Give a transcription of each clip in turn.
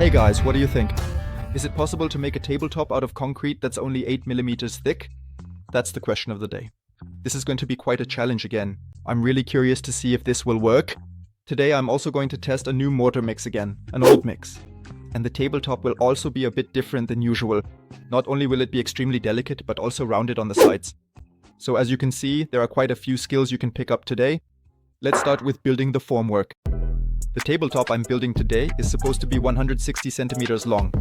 Hey guys, what do you think? Is it possible to make a tabletop out of concrete that's only 8 millimeters thick? That's the question of the day. This is going to be quite a challenge again. I'm really curious to see if this will work. Today I'm also going to test a new mortar mix again, an old mix. And the tabletop will also be a bit different than usual. Not only will it be extremely delicate, but also rounded on the sides. So as you can see, there are quite a few skills you can pick up today. Let's start with building the formwork. The tabletop I'm building today is supposed to be 160 centimeters long,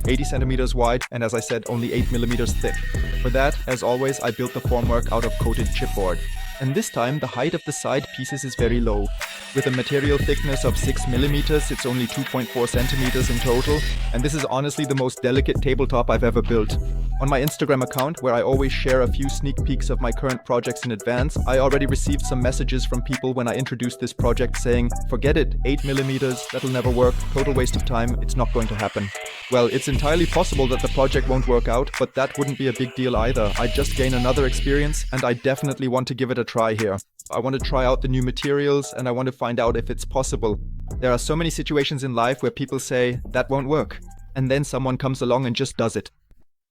80 centimeters wide, and as I said, only 8 millimeters thick. For that, as always, I built the formwork out of coated chipboard. And this time, the height of the side pieces is very low. With a material thickness of 6 millimeters, it's only 2.4 centimeters in total, and this is honestly the most delicate tabletop I've ever built. On my Instagram account, where I always share a few sneak peeks of my current projects in advance, I already received some messages from people when I introduced this project saying, forget it, 8 millimeters, that'll never work, total waste of time, it's not going to happen. Well, it's entirely possible that the project won't work out, but that wouldn't be a big deal either. I'd just gain another experience, and I definitely want to give it a try here. I want to try out the new materials, and I want to find out if it's possible. There are so many situations in life where people say, that won't work, and then someone comes along and just does it.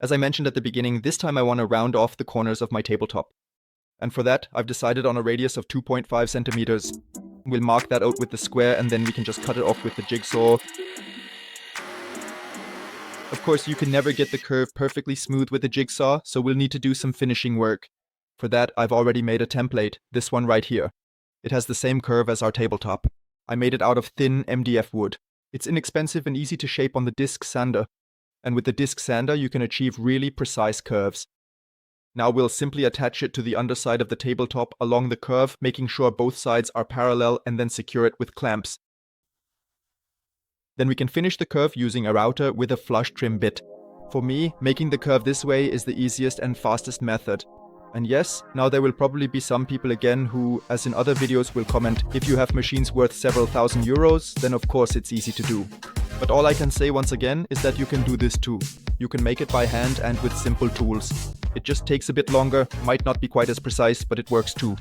As I mentioned at the beginning, this time I want to round off the corners of my tabletop. And for that, I've decided on a radius of 2.5 centimeters. We'll mark that out with the square, and then we can just cut it off with the jigsaw. Of course, you can never get the curve perfectly smooth with a jigsaw, so we'll need to do some finishing work. For that, I've already made a template, this one right here. It has the same curve as our tabletop. I made it out of thin MDF wood. It's inexpensive and easy to shape on the disc sander. And with the disc sander, you can achieve really precise curves. Now we'll simply attach it to the underside of the tabletop along the curve, making sure both sides are parallel, and then secure it with clamps. Then we can finish the curve using a router with a flush trim bit. For me, making the curve this way is the easiest and fastest method. And yes, now there will probably be some people again who, as in other videos, will comment, if you have machines worth several thousand euros, then of course it's easy to do. But all I can say once again is that you can do this too. You can make it by hand and with simple tools. It just takes a bit longer, might not be quite as precise, but it works too.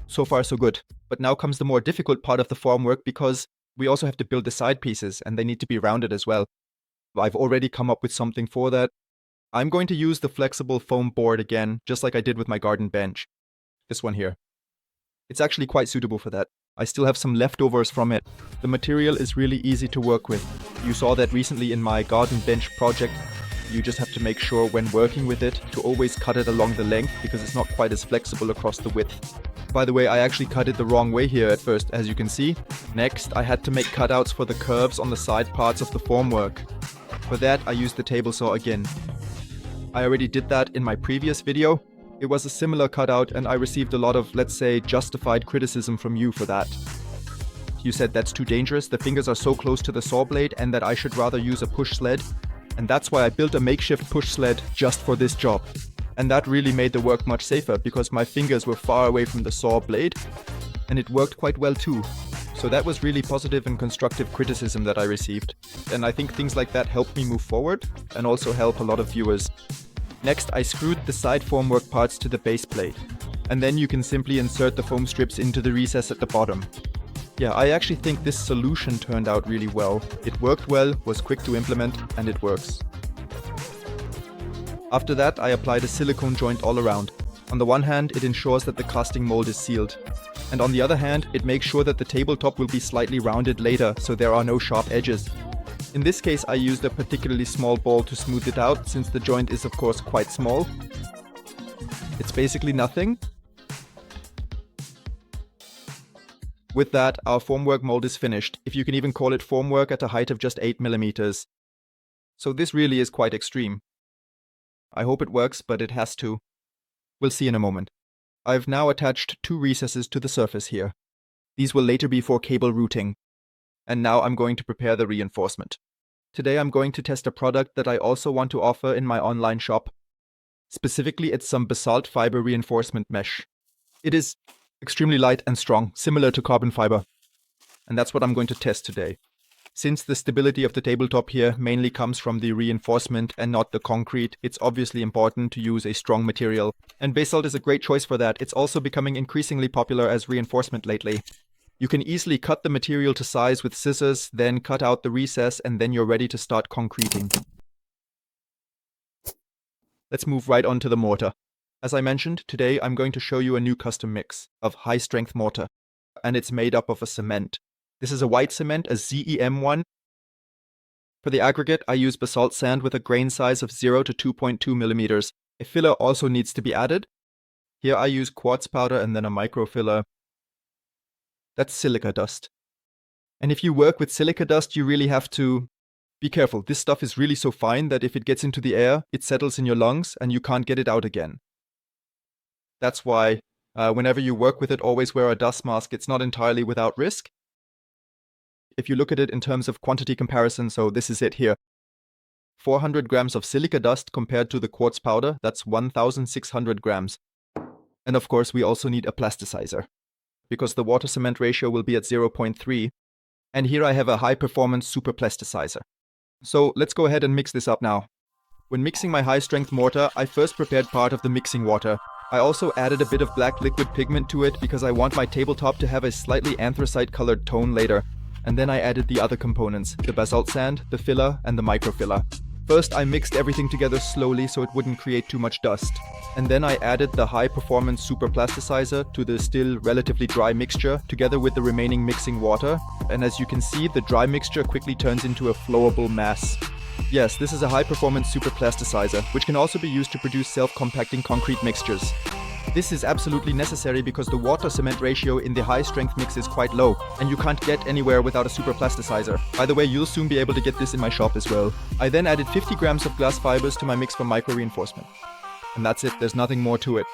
So far so good. But now comes the more difficult part of the formwork, because we also have to build the side pieces, and they need to be rounded as well. I've already come up with something for that. I'm going to use the flexible foam board again, just like I did with my garden bench. This one here. It's actually quite suitable for that. I still have some leftovers from it. The material is really easy to work with. You saw that recently in my garden bench project. You just have to make sure when working with it to always cut it along the length, because it's not quite as flexible across the width. By the way, I actually cut it the wrong way here at first, as you can see. Next, I had to make cutouts for the curves on the side parts of the formwork. For that, I used the table saw again. I already did that in my previous video. It was a similar cutout, and I received a lot of, let's say, justified criticism from you for that. You said that's too dangerous, the fingers are so close to the saw blade, and that I should rather use a push sled. And that's why I built a makeshift push sled just for this job. And that really made the work much safer, because my fingers were far away from the saw blade, and it worked quite well too. So that was really positive and constructive criticism that I received. And I think things like that help me move forward, and also help a lot of viewers. Next, I screwed the side formwork parts to the base plate. And then you can simply insert the foam strips into the recess at the bottom. Yeah, I actually think this solution turned out really well. It worked well, was quick to implement, and it works. After that, I applied a silicone joint all around. On the one hand, it ensures that the casting mold is sealed. And on the other hand, it makes sure that the tabletop will be slightly rounded later, so there are no sharp edges. In this case, I used a particularly small ball to smooth it out, since the joint is of course quite small. It's basically nothing. With that, our formwork mold is finished, if you can even call it formwork at a height of just 8 millimeters. So this really is quite extreme. I hope it works, but it has to. We'll see in a moment. I've now attached 2 recesses to the surface here. These will later be for cable routing. And now I'm going to prepare the reinforcement. Today I'm going to test a product that I also want to offer in my online shop. Specifically, it's some basalt fiber reinforcement mesh. It is extremely light and strong, similar to carbon fiber. And that's what I'm going to test today. Since the stability of the tabletop here mainly comes from the reinforcement and not the concrete, it's obviously important to use a strong material. And basalt is a great choice for that. It's also becoming increasingly popular as reinforcement lately. You can easily cut the material to size with scissors, then cut out the recess, and then you're ready to start concreting. Let's move right on to the mortar. As I mentioned, today I'm going to show you a new custom mix of high-strength mortar, and it's made up of a cement. This is a white cement, a ZEM one. For the aggregate, I use basalt sand with a grain size of 0 to 2.2 millimeters. A filler also needs to be added. Here I use quartz powder and then a microfiller. That's silica dust. And if you work with silica dust, you really have to be careful. This stuff is really so fine that if it gets into the air, it settles in your lungs and you can't get it out again. That's why whenever you work with it, always wear a dust mask. It's not entirely without risk. If you look at it in terms of quantity comparison, so this is it here. 400 grams of silica dust compared to the quartz powder, that's 1,600 grams. And of course, we also need a plasticizer, because the water-cement ratio will be at 0.3. And here I have a high-performance super plasticizer. So let's go ahead and mix this up now. When mixing my high-strength mortar, I first prepared part of the mixing water. I also added a bit of black liquid pigment to it because I want my tabletop to have a slightly anthracite-colored tone later. And then I added the other components, the basalt sand, the filler, and the microfiller. First, I mixed everything together slowly so it wouldn't create too much dust. And then I added the high-performance super plasticizer to the still relatively dry mixture, together with the remaining mixing water. And as you can see, the dry mixture quickly turns into a flowable mass. Yes, this is a high-performance super plasticizer, which can also be used to produce self-compacting concrete mixtures. This is absolutely necessary because the water-cement ratio in the high-strength mix is quite low, and you can't get anywhere without a super plasticizer. By the way, you'll soon be able to get this in my shop as well. I then added 50 grams of glass fibers to my mix for micro-reinforcement. And that's it, there's nothing more to it.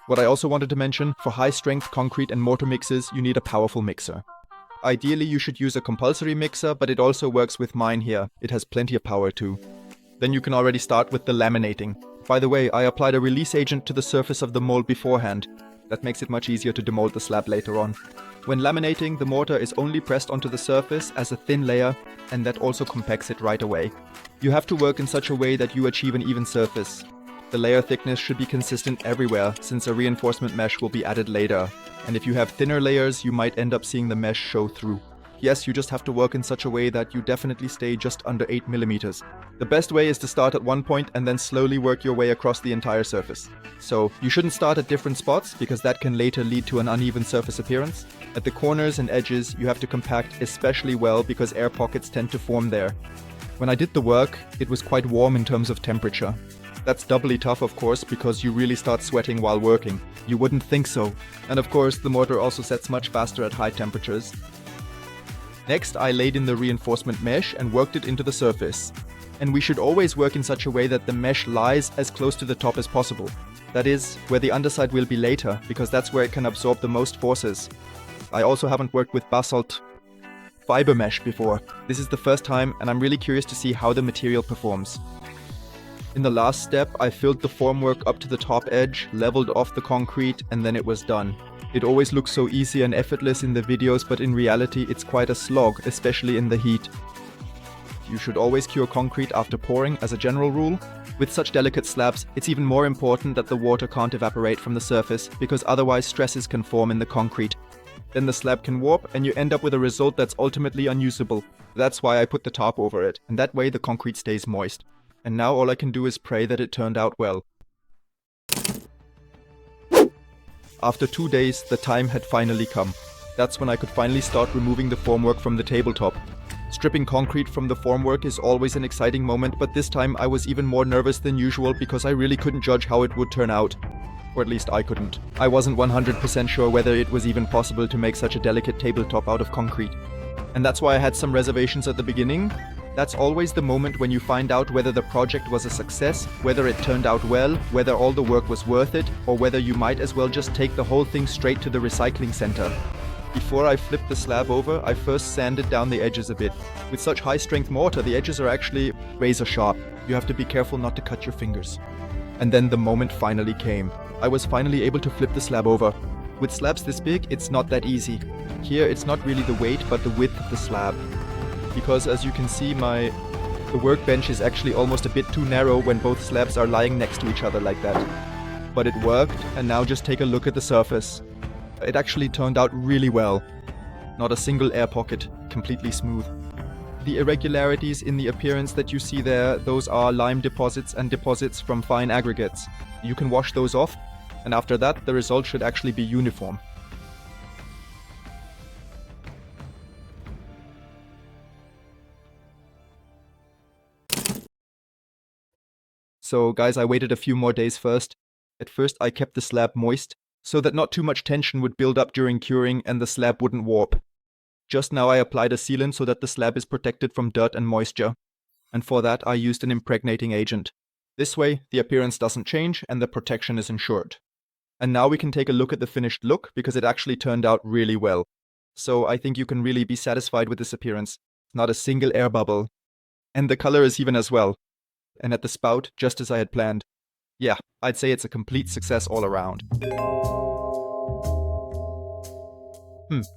What I also wanted to mention, for high-strength concrete and mortar mixes, you need a powerful mixer. Ideally, you should use a compulsory mixer, but it also works with mine here. It has plenty of power too. Then you can already start with the laminating. By the way, I applied a release agent to the surface of the mold beforehand. That makes it much easier to demold the slab later on. When laminating, the mortar is only pressed onto the surface as a thin layer, and that also compacts it right away. You have to work in such a way that you achieve an even surface. The layer thickness should be consistent everywhere, since a reinforcement mesh will be added later. And if you have thinner layers, you might end up seeing the mesh show through. Yes, you just have to work in such a way that you definitely stay just under 8 millimeters. The best way is to start at one point and then slowly work your way across the entire surface. So you shouldn't start at different spots because that can later lead to an uneven surface appearance. At the corners and edges, you have to compact especially well because air pockets tend to form there. When I did the work, it was quite warm in terms of temperature. That's doubly tough, of course, because you really start sweating while working. You wouldn't think so. And of course, the mortar also sets much faster at high temperatures. Next, I laid in the reinforcement mesh and worked it into the surface. And we should always work in such a way that the mesh lies as close to the top as possible. That is, where the underside will be later, because that's where it can absorb the most forces. I also haven't worked with basalt fiber mesh before. This is the first time, and I'm really curious to see how the material performs. In the last step, I filled the formwork up to the top edge, leveled off the concrete, and then it was done. It always looks so easy and effortless in the videos, but in reality it's quite a slog, especially in the heat. You should always cure concrete after pouring as a general rule. With such delicate slabs, it's even more important that the water can't evaporate from the surface, because otherwise stresses can form in the concrete. Then the slab can warp and you end up with a result that's ultimately unusable. That's why I put the tarp over it, and that way the concrete stays moist. And now all I can do is pray that it turned out well. After 2 days, the time had finally come. That's when I could finally start removing the formwork from the tabletop. Stripping concrete from the formwork is always an exciting moment, but this time I was even more nervous than usual because I really couldn't judge how it would turn out. Or at least I couldn't. I wasn't 100% sure whether it was even possible to make such a delicate tabletop out of concrete. And that's why I had some reservations at the beginning. That's always the moment when you find out whether the project was a success, whether it turned out well, whether all the work was worth it, or whether you might as well just take the whole thing straight to the recycling center. Before I flipped the slab over, I first sanded down the edges a bit. With such high-strength mortar, the edges are actually razor sharp. You have to be careful not to cut your fingers. And then the moment finally came. I was finally able to flip the slab over. With slabs this big, it's not that easy. Here, it's not really the weight, but the width of the slab. Because as you can see, the workbench is actually almost a bit too narrow when both slabs are lying next to each other like that. But it worked, and now just take a look at the surface. It actually turned out really well. Not a single air pocket, completely smooth. The irregularities in the appearance that you see there, those are lime deposits and deposits from fine aggregates. You can wash those off, and after that the result should actually be uniform. So guys, I waited a few more days first. At first I kept the slab moist, so that not too much tension would build up during curing and the slab wouldn't warp. Just now I applied a sealant so that the slab is protected from dirt and moisture. And for that I used an impregnating agent. This way the appearance doesn't change and the protection is ensured. And now we can take a look at the finished look because it actually turned out really well. So I think you can really be satisfied with this appearance. Not a single air bubble. And the color is even as well. And at the spout, just as I had planned. Yeah, I'd say it's a complete success all around.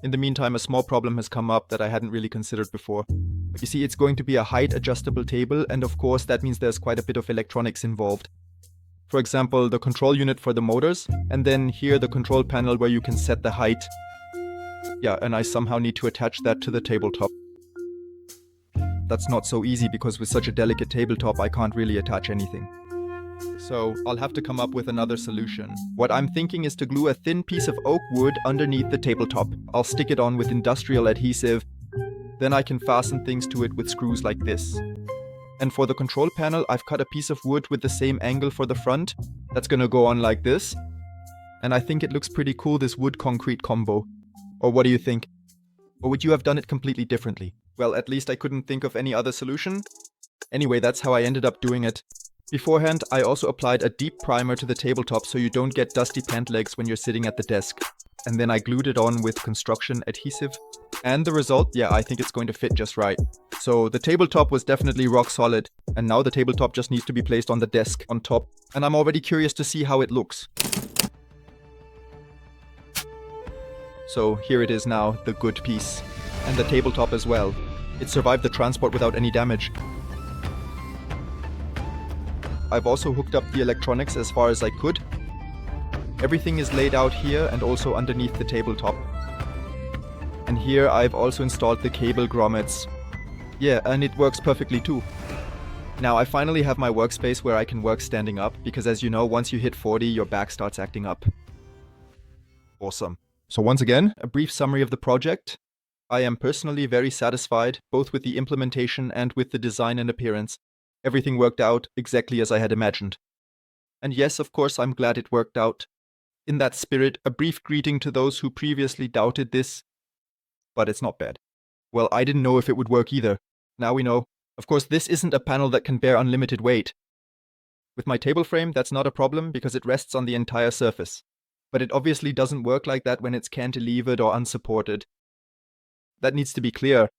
In the meantime, a small problem has come up that I hadn't really considered before. You see, it's going to be a height adjustable table, and of course that means there's quite a bit of electronics involved. For example, the control unit for the motors, and then here the control panel where you can set the height. Yeah, and I somehow need to attach that to the tabletop. That's not so easy because with such a delicate tabletop I can't really attach anything. So I'll have to come up with another solution. What I'm thinking is to glue a thin piece of oak wood underneath the tabletop. I'll stick it on with industrial adhesive. Then I can fasten things to it with screws like this. And for the control panel, I've cut a piece of wood with the same angle for the front. That's gonna go on like this. And I think it looks pretty cool, this wood-concrete combo. Or what do you think? Or would you have done it completely differently? Well, at least I couldn't think of any other solution. Anyway, that's how I ended up doing it. Beforehand, I also applied a deep primer to the tabletop so you don't get dusty pant legs when you're sitting at the desk. And then I glued it on with construction adhesive. And the result, yeah, I think it's going to fit just right. So the tabletop was definitely rock solid. And now the tabletop just needs to be placed on the desk on top. And I'm already curious to see how it looks. So here it is now, the good piece. And the tabletop as well. It survived the transport without any damage. I've also hooked up the electronics as far as I could. Everything is laid out here and also underneath the tabletop. And here I've also installed the cable grommets. Yeah, and it works perfectly too. Now I finally have my workspace where I can work standing up, because as you know, once you hit 40, your back starts acting up. Awesome. So once again, a brief summary of the project. I am personally very satisfied, both with the implementation and with the design and appearance. Everything worked out exactly as I had imagined. And yes, of course, I'm glad it worked out. In that spirit, a brief greeting to those who previously doubted this. But it's not bad. Well, I didn't know if it would work either. Now we know. Of course, this isn't a panel that can bear unlimited weight. With my table frame, that's not a problem because it rests on the entire surface. But it obviously doesn't work like that when it's cantilevered or unsupported. That needs to be clear.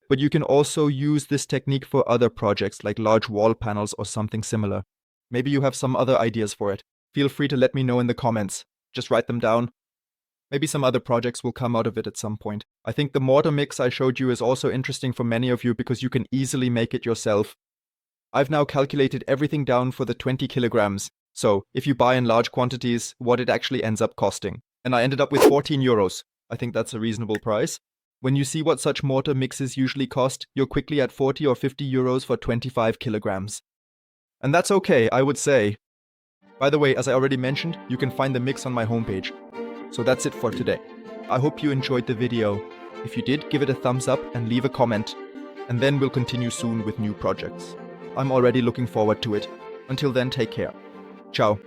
But you can also use this technique for other projects like large wall panels or something similar. Maybe you have some other ideas for it. Feel free to let me know in the comments. Just write them down. Maybe some other projects will come out of it at some point. I think the mortar mix I showed you is also interesting for many of you because you can easily make it yourself. I've now calculated everything down for the 20 kilograms. So if you buy in large quantities, what it actually ends up costing. And I ended up with 14 euros. I think that's a reasonable price. When you see what such mortar mixes usually cost, you're quickly at 40 or 50 euros for 25 kilograms. And that's okay, I would say. By the way, as I already mentioned, you can find the mix on my homepage. So that's it for today. I hope you enjoyed the video. If you did, give it a thumbs up and leave a comment. And then we'll continue soon with new projects. I'm already looking forward to it. Until then, take care. Ciao.